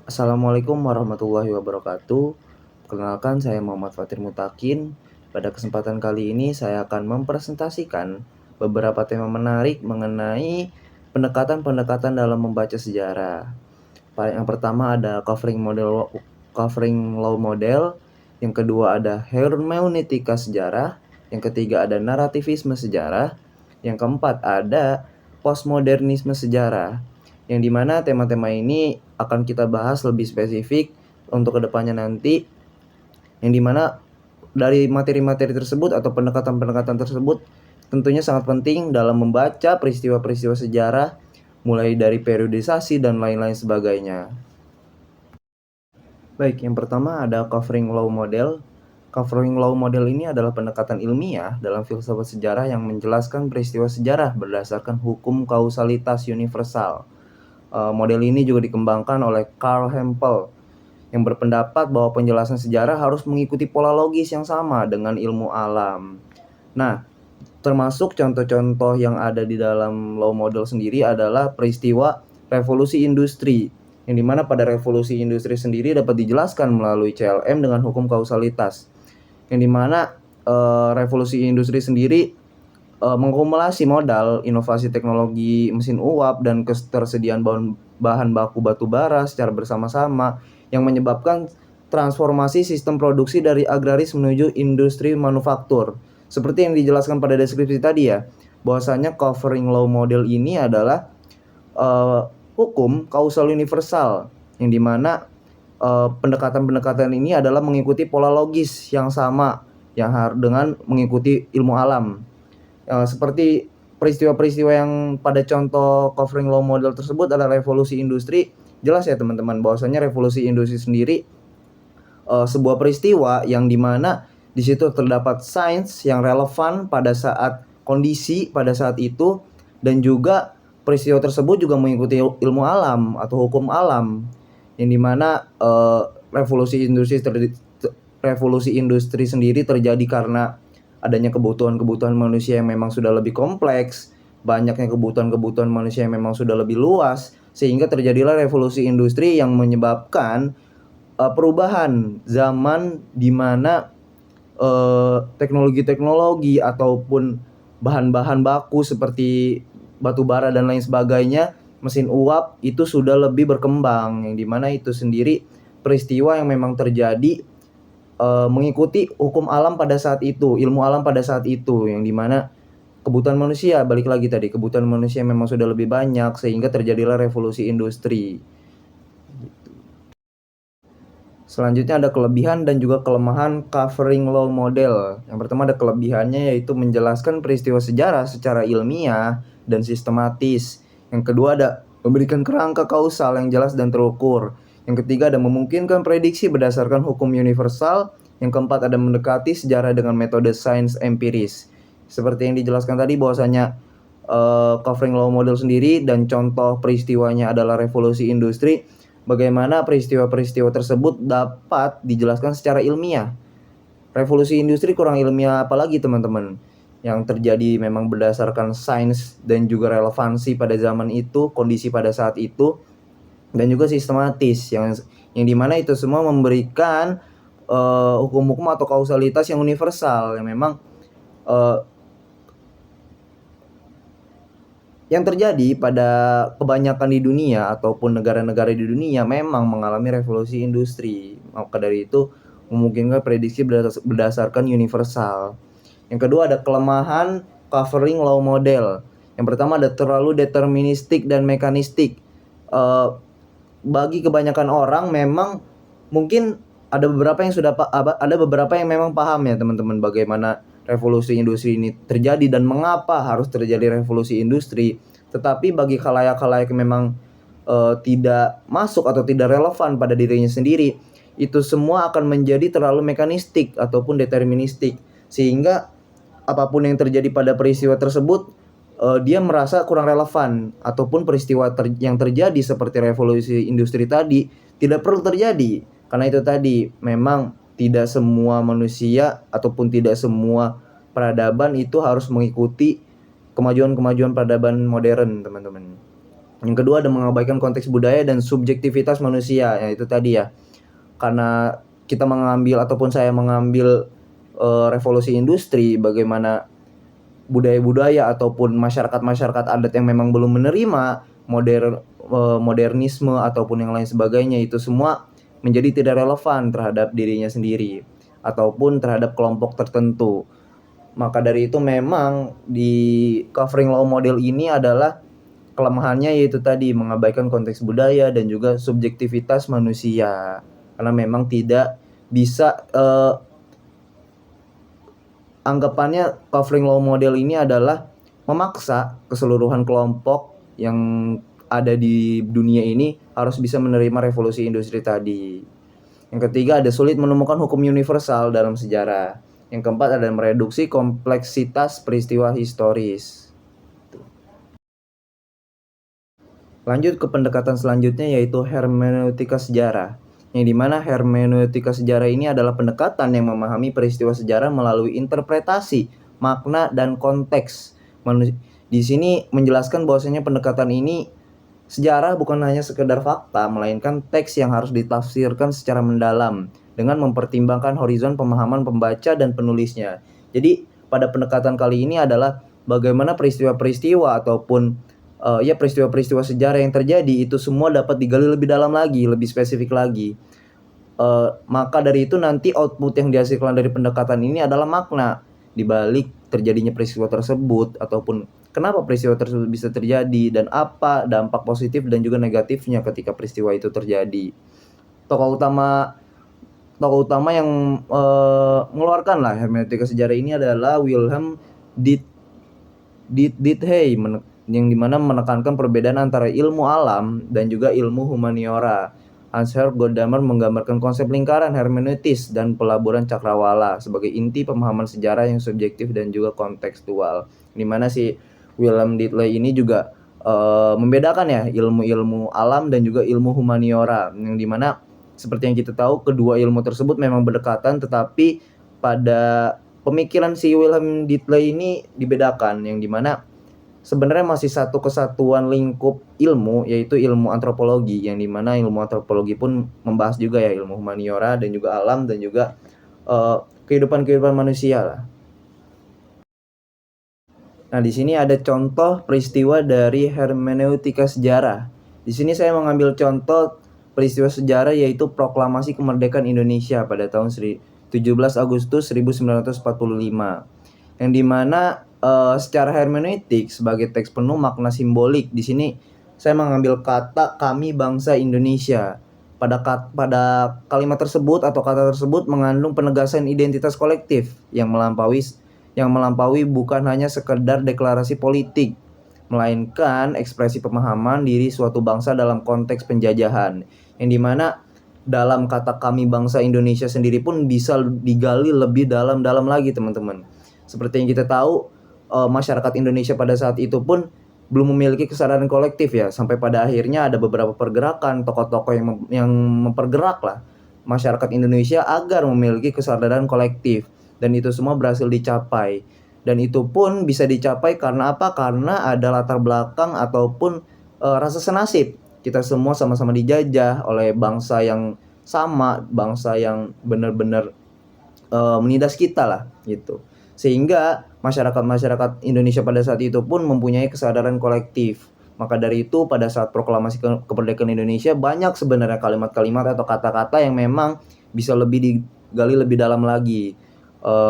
Assalamualaikum warahmatullahi wabarakatuh. Perkenalkan, saya Muhammad Fatir Mutakin. Pada kesempatan kali ini saya akan mempresentasikan beberapa tema menarik mengenai pendekatan-pendekatan dalam membaca sejarah. Yang pertama ada covering law model, yang kedua ada hermeneutika sejarah, yang ketiga ada narativisme sejarah, yang keempat ada postmodernisme sejarah. Yang dimana tema-tema ini akan kita bahas lebih spesifik untuk kedepannya nanti, yang dimana dari materi-materi tersebut atau pendekatan-pendekatan tersebut tentunya sangat penting dalam membaca peristiwa-peristiwa sejarah, mulai dari periodisasi dan lain-lain sebagainya. Baik, yang pertama ada covering law model. Covering law model ini adalah pendekatan ilmiah dalam filsafat sejarah yang menjelaskan peristiwa sejarah berdasarkan hukum kausalitas universal. Model ini juga dikembangkan oleh Karl Hempel yang berpendapat bahwa penjelasan sejarah harus mengikuti pola logis yang sama dengan ilmu alam. Nah, termasuk contoh-contoh yang ada di dalam law model sendiri adalah peristiwa revolusi industri, yang dimana pada revolusi industri sendiri dapat dijelaskan melalui CLM dengan hukum kausalitas, yang dimana revolusi industri sendiri mengakumulasi modal, inovasi teknologi mesin uap, dan ketersediaan bahan baku batu bara secara bersama-sama yang menyebabkan transformasi sistem produksi dari agraris menuju industri manufaktur. Seperti yang dijelaskan pada deskripsi tadi ya, bahwasanya covering law model ini adalah hukum kausal universal, yang dimana pendekatan-pendekatan ini adalah mengikuti pola logis yang sama yang dengan mengikuti ilmu alam. Seperti peristiwa-peristiwa yang pada contoh covering law model tersebut adalah revolusi industri. Jelas ya teman-teman bahwasanya revolusi industri sendiri sebuah peristiwa yang dimana di situ terdapat sains yang relevan pada saat kondisi pada saat itu, dan juga peristiwa tersebut juga mengikuti ilmu alam atau hukum alam, yang dimana revolusi industri sendiri terjadi karena adanya kebutuhan-kebutuhan manusia yang memang sudah lebih kompleks, banyaknya kebutuhan-kebutuhan manusia yang memang sudah lebih luas, sehingga terjadilah revolusi industri yang menyebabkan perubahan zaman di mana teknologi-teknologi ataupun bahan-bahan baku seperti batu bara dan lain sebagainya, mesin uap itu sudah lebih berkembang, yang dimana itu sendiri peristiwa yang memang terjadi mengikuti hukum alam pada saat itu, ilmu alam pada saat itu, yang dimana kebutuhan manusia, balik lagi tadi, kebutuhan manusia memang sudah lebih banyak sehingga terjadilah revolusi industri. Selanjutnya ada kelebihan dan juga kelemahan covering law model. Yang pertama ada kelebihannya, yaitu menjelaskan peristiwa sejarah secara ilmiah dan sistematis. Yang kedua ada memberikan kerangka kausal yang jelas dan terukur. Yang ketiga ada memungkinkan prediksi berdasarkan hukum universal. Yang keempat ada mendekati sejarah dengan metode sains empiris. Seperti yang dijelaskan tadi bahwasanya covering law model sendiri dan contoh peristiwanya adalah revolusi industri. Bagaimana peristiwa-peristiwa tersebut dapat dijelaskan secara ilmiah. Revolusi industri kurang ilmiah apalagi teman-teman. Yang terjadi memang berdasarkan sains dan juga relevansi pada zaman itu, kondisi pada saat itu, dan juga sistematis, yang dimana itu semua memberikan hukum-hukum atau kausalitas yang universal, yang memang yang terjadi pada kebanyakan di dunia ataupun negara-negara di dunia memang mengalami revolusi industri. Maka dari itu memungkinkan prediksi berdasarkan universal. Yang kedua ada kelemahan covering law model. Yang pertama ada terlalu deterministik dan mekanistik. Bagi kebanyakan orang memang mungkin ada beberapa yang memang paham ya teman-teman bagaimana revolusi industri ini terjadi dan mengapa harus terjadi revolusi industri. Tetapi bagi khalayak-khalayak yang memang tidak masuk atau tidak relevan pada dirinya sendiri, itu semua akan menjadi terlalu mekanistik ataupun deterministik, sehingga apapun yang terjadi pada peristiwa tersebut dia merasa kurang relevan, ataupun peristiwa yang terjadi seperti revolusi industri tadi tidak perlu terjadi, karena itu tadi memang tidak semua manusia ataupun tidak semua peradaban itu harus mengikuti kemajuan-kemajuan peradaban modern, teman-teman. Yang kedua ada mengabaikan konteks budaya dan subjektivitas manusia, ya itu tadi ya. Karena kita mengambil ataupun saya mengambil revolusi industri, bagaimana budaya-budaya ataupun masyarakat-masyarakat adat yang memang belum menerima modernisme ataupun yang lain sebagainya, itu semua menjadi tidak relevan terhadap dirinya sendiri ataupun terhadap kelompok tertentu. Maka dari itu memang di covering law model ini adalah kelemahannya, yaitu tadi mengabaikan konteks budaya dan juga subjektivitas manusia. Karena memang tidak bisa anggapannya covering law model ini adalah memaksa keseluruhan kelompok yang ada di dunia ini harus bisa menerima revolusi industri tadi. Yang ketiga ada sulit menemukan hukum universal dalam sejarah. Yang keempat ada mereduksi kompleksitas peristiwa historis. Lanjut ke pendekatan selanjutnya, yaitu hermeneutika sejarah. Yang dimana hermeneutika sejarah ini adalah pendekatan yang memahami peristiwa sejarah melalui interpretasi, makna, dan konteks. Di sini menjelaskan bahwasanya pendekatan ini sejarah bukan hanya sekedar fakta, melainkan teks yang harus ditafsirkan secara mendalam dengan mempertimbangkan horizon pemahaman pembaca dan penulisnya. Jadi pada pendekatan kali ini adalah bagaimana peristiwa-peristiwa ataupun peristiwa-peristiwa sejarah yang terjadi itu semua dapat digali lebih dalam lagi, lebih spesifik lagi. Maka dari itu nanti output yang dihasilkan dari pendekatan ini adalah makna di balik terjadinya peristiwa tersebut ataupun kenapa peristiwa tersebut bisa terjadi dan apa dampak positif dan juga negatifnya ketika peristiwa itu terjadi. Tokoh utama yang mengeluarkan lah hermeneutika sejarah ini adalah Wilhelm Diethelm, yang dimana menekankan perbedaan antara ilmu alam dan juga ilmu humaniora. Hans-Hermann Gadamer menggambarkan konsep lingkaran hermeneutis dan pelaburan cakrawala sebagai inti pemahaman sejarah yang subjektif dan juga kontekstual. Dimana si Wilhelm Diethelm ini juga membedakan ya ilmu-ilmu alam dan juga ilmu humaniora, yang dimana seperti yang kita tahu kedua ilmu tersebut memang berdekatan, tetapi pada pemikiran si Wilhelm Diethelm ini dibedakan, yang dimana sebenarnya masih satu kesatuan lingkup ilmu, yaitu ilmu antropologi, yang dimana ilmu antropologi pun membahas juga ya ilmu humaniora dan juga alam dan juga kehidupan manusia lah. Nah, di sini ada contoh peristiwa dari hermeneutika sejarah. Di sini saya mengambil contoh peristiwa sejarah yaitu Proklamasi Kemerdekaan Indonesia pada tahun 17 Agustus 1945. Yang dimana secara hermeneutik sebagai teks penuh makna simbolik, di sini saya mengambil kata kami bangsa Indonesia. Pada kalimat tersebut atau kata tersebut mengandung penegasan identitas kolektif yang melampaui bukan hanya sekedar deklarasi politik, melainkan ekspresi pemahaman diri suatu bangsa dalam konteks penjajahan, yang dimana dalam kata kami bangsa Indonesia sendiri pun bisa digali lebih dalam lagi teman-teman. Seperti yang kita tahu, masyarakat Indonesia pada saat itu pun belum memiliki kesadaran kolektif ya, sampai pada akhirnya ada beberapa pergerakan tokoh-tokoh yang mempergerak lah masyarakat Indonesia agar memiliki kesadaran kolektif, dan itu semua berhasil dicapai. Dan itu pun bisa dicapai karena apa? Karena ada latar belakang ataupun rasa senasib. Kita semua sama-sama dijajah oleh bangsa yang sama, bangsa yang benar-benar menindas kita lah gitu. Sehingga masyarakat Indonesia pada saat itu pun mempunyai kesadaran kolektif. Maka dari itu pada saat proklamasi kemerdekaan Indonesia banyak sebenarnya kalimat-kalimat atau kata-kata yang memang bisa lebih digali lebih dalam lagi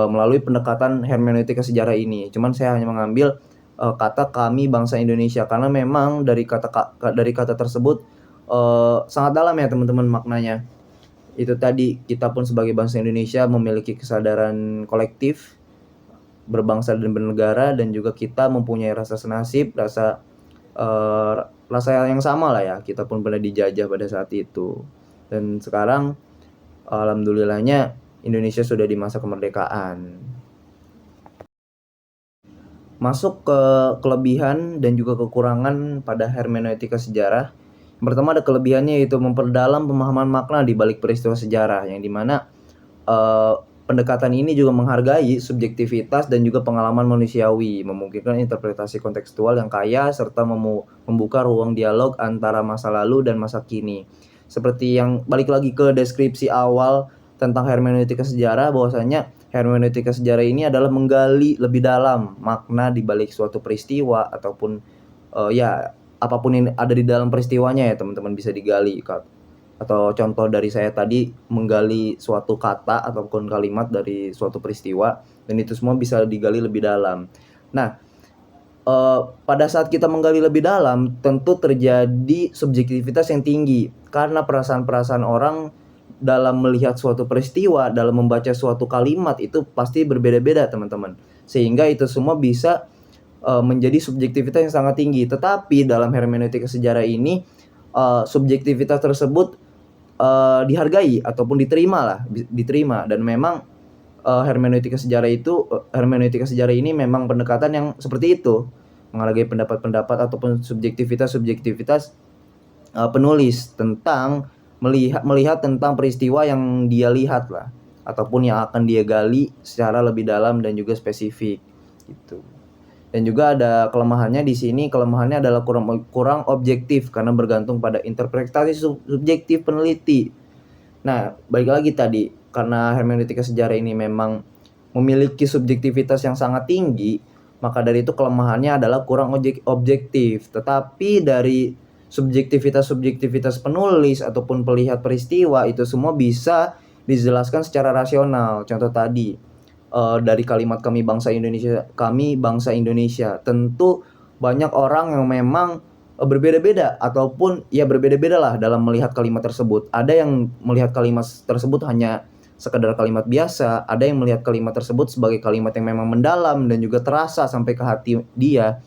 melalui pendekatan hermeneutika sejarah ini. Cuman saya hanya mengambil kata kami bangsa Indonesia karena memang dari kata tersebut sangat dalam ya teman-teman maknanya. Itu tadi, kita pun sebagai bangsa Indonesia memiliki kesadaran kolektif berbangsa dan bernegara, dan juga kita mempunyai rasa senasib, rasa yang sama lah ya. Kita pun pernah dijajah pada saat itu, dan sekarang alhamdulillahnya Indonesia sudah di masa kemerdekaan. Masuk ke kelebihan dan juga kekurangan pada hermeneutika sejarah. Yang pertama ada kelebihannya, yaitu memperdalam pemahaman makna di balik peristiwa sejarah, yang dimana pendekatan ini juga menghargai subjektivitas dan juga pengalaman manusiawi, memungkinkan interpretasi kontekstual yang kaya serta membuka ruang dialog antara masa lalu dan masa kini. Seperti yang balik lagi ke deskripsi awal tentang hermeneutika sejarah, bahwasanya hermeneutika sejarah ini adalah menggali lebih dalam makna di balik suatu peristiwa ataupun ya apapun yang ada di dalam peristiwanya ya teman-teman bisa digali. Atau contoh dari saya tadi menggali suatu kata ataupun kalimat dari suatu peristiwa, dan itu semua bisa digali lebih dalam. Nah, pada saat kita menggali lebih dalam tentu terjadi subjektivitas yang tinggi karena perasaan-perasaan orang dalam melihat suatu peristiwa, dalam membaca suatu kalimat itu pasti berbeda-beda teman-teman. Sehingga itu semua bisa menjadi subjektivitas yang sangat tinggi. Tetapi dalam hermeneutika sejarah ini subjektivitas tersebut dihargai ataupun diterima, dan memang hermeneutika sejarah ini memang pendekatan yang seperti itu, menghargai pendapat-pendapat ataupun subjektivitas penulis tentang melihat tentang peristiwa yang dia lihat lah, ataupun yang akan dia gali secara lebih dalam dan juga spesifik gitu. Dan juga ada kelemahannya di sini, kelemahannya adalah kurang objektif karena bergantung pada interpretasi subjektif peneliti. Nah, balik lagi tadi, karena hermeneutika sejarah ini memang memiliki subjektivitas yang sangat tinggi, maka dari itu kelemahannya adalah kurang objektif. Tetapi dari subjektivitas penulis ataupun pelihat peristiwa itu semua bisa dijelaskan secara rasional. Contoh tadi, dari kalimat kami bangsa Indonesia, tentu banyak orang yang memang berbeda-beda ataupun ya berbeda-beda lah dalam melihat kalimat tersebut. Ada yang melihat kalimat tersebut hanya sekedar kalimat biasa, ada yang melihat kalimat tersebut sebagai kalimat yang memang mendalam dan juga terasa sampai ke hati dia.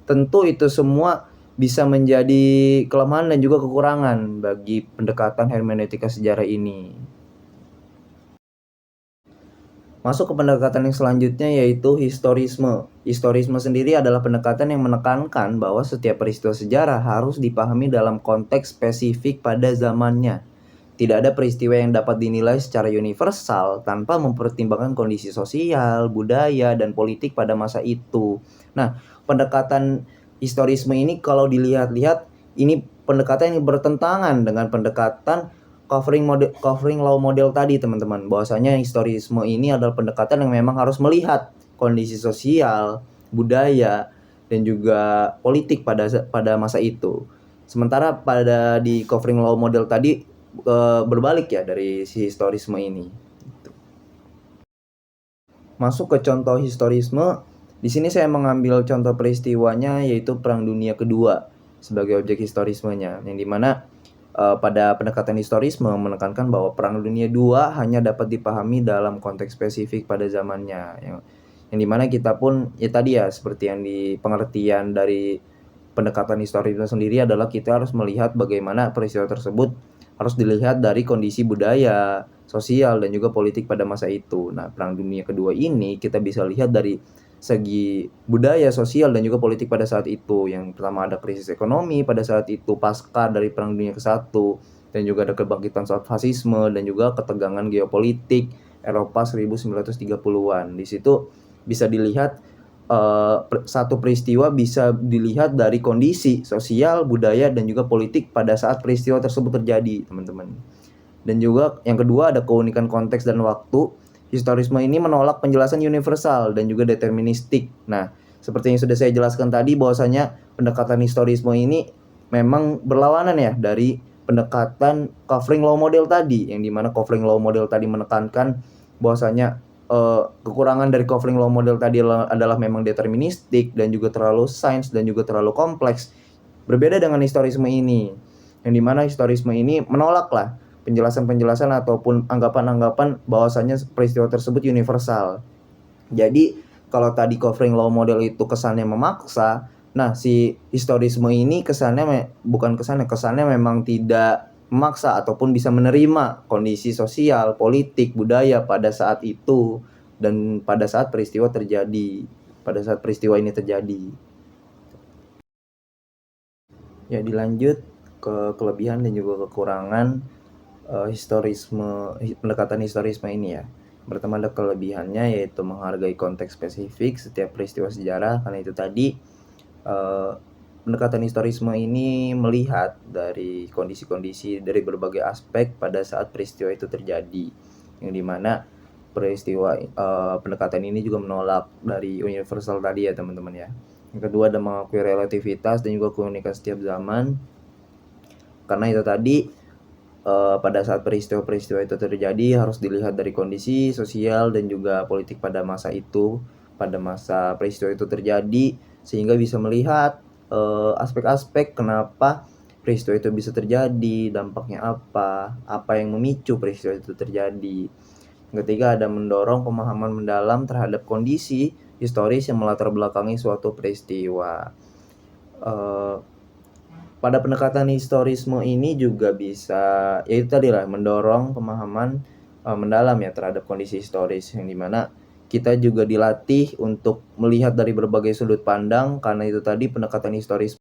Tentu itu semua bisa menjadi kelemahan dan juga kekurangan bagi pendekatan hermeneutika sejarah ini. Masuk ke pendekatan yang selanjutnya, yaitu historisme. Historisme sendiri adalah pendekatan yang menekankan bahwa setiap peristiwa sejarah harus dipahami dalam konteks spesifik pada zamannya. Tidak ada peristiwa yang dapat dinilai secara universal tanpa mempertimbangkan kondisi sosial, budaya, dan politik pada masa itu. Nah, pendekatan historisme ini kalau dilihat-lihat, ini pendekatan yang bertentangan dengan pendekatan covering law model tadi teman-teman. Bahwasanya historisme ini adalah pendekatan yang memang harus melihat kondisi sosial, budaya, dan juga politik pada masa itu. Sementara di covering law model tadi berbalik ya dari si historisme ini. Masuk ke contoh historisme, di sini saya mengambil contoh peristiwanya yaitu Perang Dunia Kedua sebagai objek historismenya, yang dimana pada pendekatan historisme menekankan bahwa Perang Dunia II hanya dapat dipahami dalam konteks spesifik pada zamannya, yang dimana kita pun ya tadi ya seperti yang di pengertian dari pendekatan historisme sendiri adalah kita harus melihat bagaimana peristiwa tersebut harus dilihat dari kondisi budaya, sosial, dan juga politik pada masa itu. Nah, Perang Dunia Kedua ini kita bisa lihat dari segi budaya, sosial, dan juga politik pada saat itu. Yang pertama ada krisis ekonomi pada saat itu pasca dari Perang Dunia ke-1, dan juga ada kebangkitan saat fasisme dan juga ketegangan geopolitik Eropa 1930-an. Di situ bisa dilihat satu peristiwa bisa dilihat dari kondisi sosial, budaya, dan juga politik pada saat peristiwa tersebut terjadi, teman-teman. Dan juga yang kedua ada keunikan konteks dan waktu. Historisme ini menolak penjelasan universal dan juga deterministik. Nah, seperti yang sudah saya jelaskan tadi, bahwasanya pendekatan historisme ini memang berlawanan ya dari pendekatan covering law model tadi, yang dimana covering law model tadi menekankan bahwasanya kekurangan dari covering law model tadi adalah memang deterministik dan juga terlalu sains dan juga terlalu kompleks. Berbeda dengan historisme ini, yang dimana historisme ini menolak lah penjelasan-penjelasan ataupun anggapan-anggapan bahwasanya peristiwa tersebut universal. Jadi kalau tadi covering law model itu kesannya memaksa, nah si historisme ini kesannya memang tidak memaksa ataupun bisa menerima kondisi sosial, politik, budaya pada saat itu dan pada saat peristiwa ini terjadi. Ya, dilanjut ke kelebihan dan juga kekurangan pendekatan historisme ini ya. Pertama ada kelebihannya yaitu menghargai konteks spesifik setiap peristiwa sejarah, karena itu tadi pendekatan historisme ini melihat dari kondisi-kondisi dari berbagai aspek pada saat peristiwa itu terjadi, yang dimana peristiwa pendekatan ini juga menolak dari universal tadi ya teman-teman ya. Yang kedua ada mengakui relativitas dan juga keunikan setiap zaman, karena itu tadi pada saat peristiwa-peristiwa itu terjadi harus dilihat dari kondisi sosial dan juga politik pada masa itu, pada masa peristiwa itu terjadi, sehingga bisa melihat aspek-aspek kenapa peristiwa itu bisa terjadi, dampaknya apa yang memicu peristiwa itu terjadi. Yang ketiga ada mendorong pemahaman mendalam terhadap kondisi historis yang melatar belakangi suatu peristiwa. Pada pendekatan historisme ini juga bisa, yaitu tadi lah, mendorong pemahaman mendalam ya terhadap kondisi historis, yang dimana kita juga dilatih untuk melihat dari berbagai sudut pandang, karena itu tadi pendekatan historis.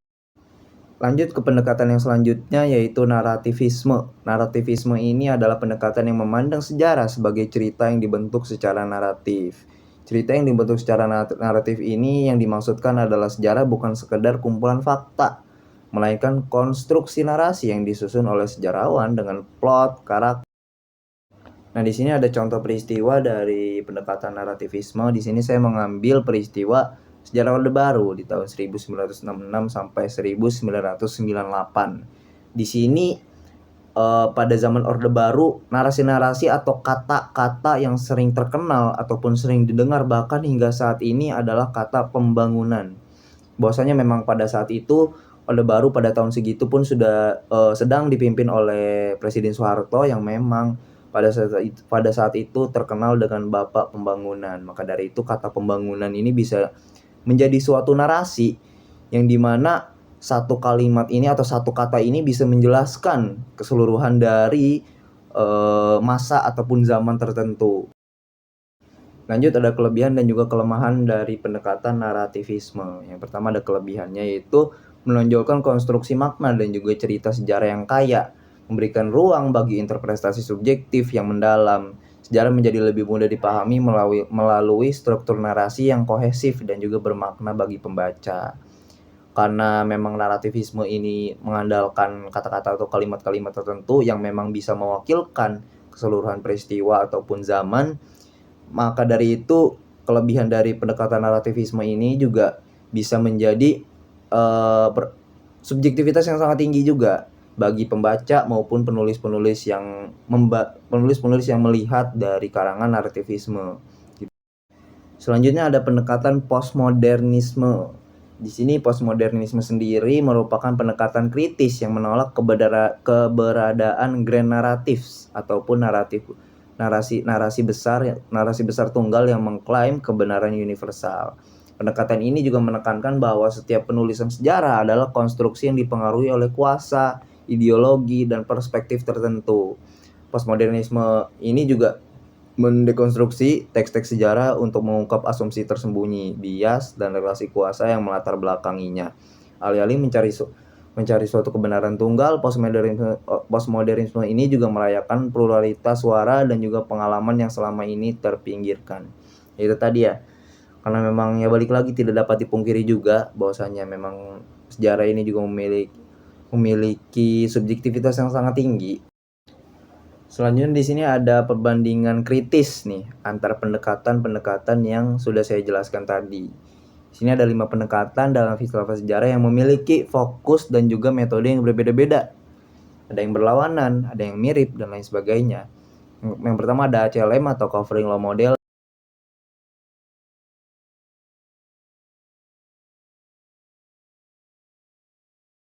Lanjut ke pendekatan yang selanjutnya yaitu narativisme. Narativisme ini adalah pendekatan yang memandang sejarah sebagai cerita yang dibentuk secara naratif. Cerita yang dibentuk secara naratif ini yang dimaksudkan adalah sejarah bukan sekedar kumpulan fakta, melainkan konstruksi narasi yang disusun oleh sejarawan dengan plot, karakter. Nah, di sini ada contoh peristiwa dari pendekatan narativisme. Di sini saya mengambil peristiwa sejarah Orde Baru di tahun 1966 sampai 1998. Di sini pada zaman Orde Baru, narasi-narasi atau kata-kata yang sering terkenal ataupun sering didengar bahkan hingga saat ini adalah kata pembangunan. Bahwasanya memang pada saat itu Orde Baru pada tahun segitu pun sudah sedang dipimpin oleh Presiden Soeharto yang memang pada saat itu terkenal dengan Bapak Pembangunan. Maka dari itu kata pembangunan ini bisa menjadi suatu narasi yang dimana satu kalimat ini atau satu kata ini bisa menjelaskan keseluruhan dari masa ataupun zaman tertentu. Lanjut ada kelebihan dan juga kelemahan dari pendekatan narativisme. Yang pertama ada kelebihannya yaitu menonjolkan konstruksi makna dan juga cerita sejarah yang kaya, memberikan ruang bagi interpretasi subjektif yang mendalam. Sejarah menjadi lebih mudah dipahami melalui struktur narasi yang kohesif dan juga bermakna bagi pembaca. Karena memang narativisme ini mengandalkan kata-kata atau kalimat-kalimat tertentu yang memang bisa mewakilkan keseluruhan peristiwa ataupun zaman, maka dari itu kelebihan dari pendekatan narativisme ini juga bisa menjadi subjektivitas yang sangat tinggi juga bagi pembaca maupun penulis-penulis yang melihat dari karangan narativisme. Selanjutnya ada pendekatan postmodernisme. Di sini postmodernisme sendiri merupakan pendekatan kritis yang menolak keberadaan grand narratives ataupun narasi besar tunggal yang mengklaim kebenaran universal. Pendekatan ini juga menekankan bahwa setiap penulisan sejarah adalah konstruksi yang dipengaruhi oleh kuasa, ideologi, dan perspektif tertentu. Postmodernisme ini juga mendekonstruksi teks-teks sejarah untuk mengungkap asumsi tersembunyi, bias, dan relasi kuasa yang melatar belakanginya. Alih-alih mencari suatu kebenaran tunggal, postmodernisme ini juga merayakan pluralitas suara dan juga pengalaman yang selama ini terpinggirkan. Itu tadi ya, karena memang ya balik lagi tidak dapat dipungkiri juga bahwasanya memang sejarah ini juga memiliki subjektivitas yang sangat tinggi. Selanjutnya di sini ada perbandingan kritis nih antara pendekatan-pendekatan yang sudah saya jelaskan tadi. Di sini ada 5 pendekatan dalam filsafat sejarah yang memiliki fokus dan juga metode yang berbeda-beda. Ada yang berlawanan, ada yang mirip, dan lain sebagainya. Yang pertama ada CLM atau Covering Law Model.